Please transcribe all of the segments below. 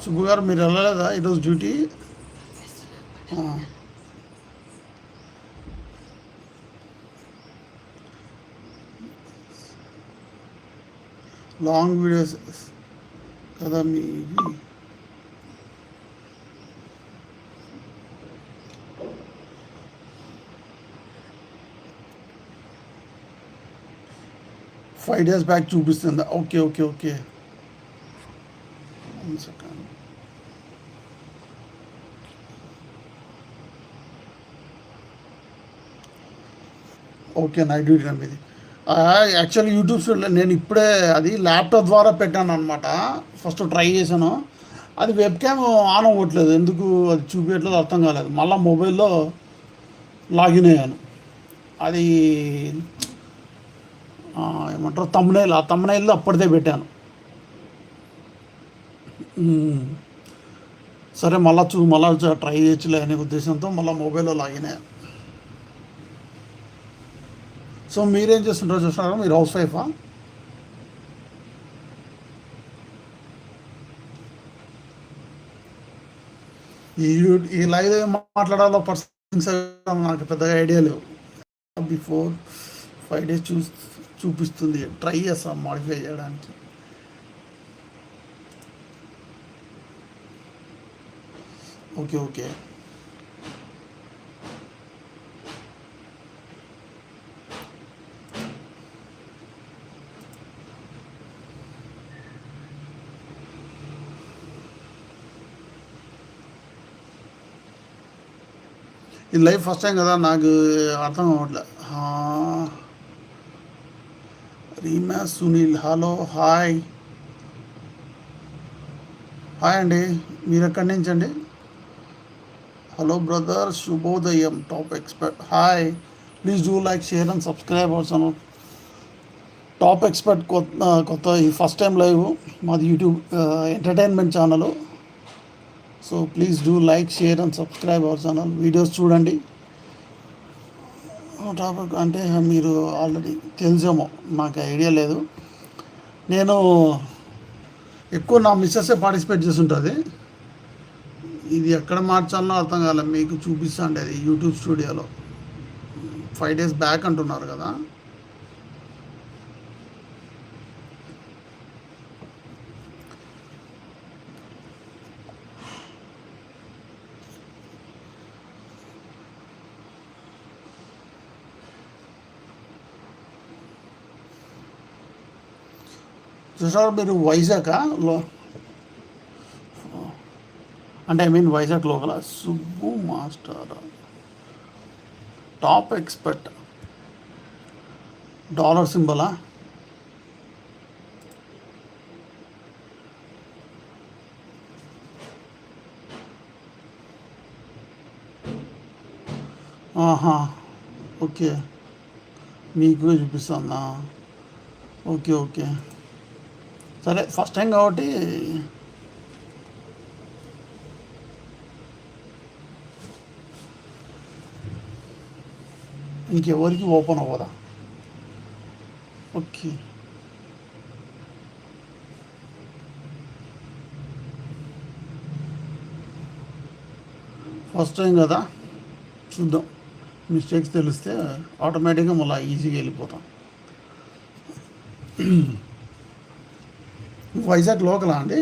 సుబ్బు గారు మీరు వెళ్ళలేదా ఈరోజు డ్యూటీ? లాంగ్ వీడియోస్ కదా మీవి. ఫైవ్ డేస్ బ్యాక్ చూపిస్తుందా? Okay okay okay. One second. Okay night duty మీది. యాక్చువల్లీ యూట్యూబ్ స్టూడియో నేను ఇప్పుడే అది ల్యాప్టాప్ ద్వారా పెట్టాను అనమాట. ఫస్ట్ ట్రై చేశాను, అది వెబ్ క్యామ్ ఆన్ అవ్వట్లేదు, ఎందుకు అది చూపించట్లేదు అర్థం కాలేదు. మళ్ళీ మొబైల్లో లాగిన్ అయ్యాను. అది ఏమంటారు తమ్నైల్, ఆ తమ్నైల్లో అప్పటిదే పెట్టాను. సరే మళ్ళీ ట్రై చేయొచ్చులే అనే ఉద్దేశంతో మళ్ళీ మొబైల్లో లాగిన్ అయ్యాను. సో మీరేం చేస్తుంటారో చూస్తున్నారా? మీరు హౌస్ వైఫా? ఈ ఈ లైవ్ ఏం మాట్లాడాలో పర్సన్స్ నాకు పెద్దగా ఐడియా లేవు. బిఫోర్ 5 days చూపిస్తుంది, ట్రై చేస్తాం మాడిఫై చేయడానికి. Okay okay. ఈ లైవ్ ఫస్ట్ టైం కదా, నాకు అర్థం అవ్వట్లే. Reema Sunil hello hi. Hi అండి, మీరు ఎక్కడి నుంచి అండి? హలో బ్రదర్, శుభోదయం top expert. Hi, please do like share and subscribe our channel. Top expert కొత్త ఈ ఫస్ట్ టైం లైవ్ మాది YouTube entertainment channel. So please do like share and subscribe our channel. Videos చూడండి. Topic అంటే మీరు already తెలిసేమో, నాకు idea లేదు. నేను ఎక్కువ నా మిస్సెస్సే పార్టిసిపేట్ చేస్తుంటుంది. ఇది ఎక్కడ మార్చాలనో అర్థం కాలేదు. మీకు చూపిస్తాండి అది యూట్యూబ్ స్టూడియోలో. 5 days బ్యాక్ అంటున్నారు కదా. చూసారు మీరు వైజాగ్ అంటే I mean Vizag local. Subbu master top expert dollar సింబలా? ఆహా ఓకే, మీకు చూపిస్తుందా? ఓకే ఓకే సరే, ఫస్ట్ టైం కాబట్టి ఇంకెవరికి ఓపెన్ అవ్వదా? ఓకే ఫస్ట్ టైం కదా, చూద్దాం. మిస్టేక్స్ తెలిస్తే ఆటోమేటిక్గా మళ్ళీ ఈజీగా వెళ్ళిపోతాం. వైజాగ్ లోకలా అండి?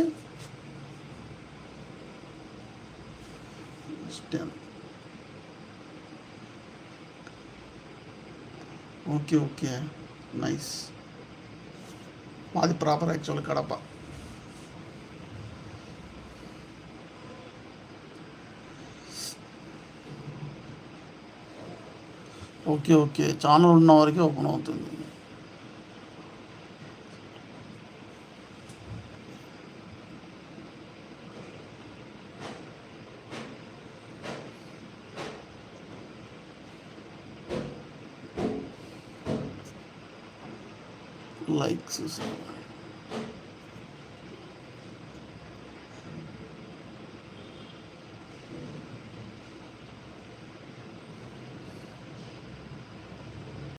Okay okay nice. మాది proper actual Kadapa. Okay okay, channel ఉన్న వారికి ఓపెన్ అవుతుంది. లైక్స్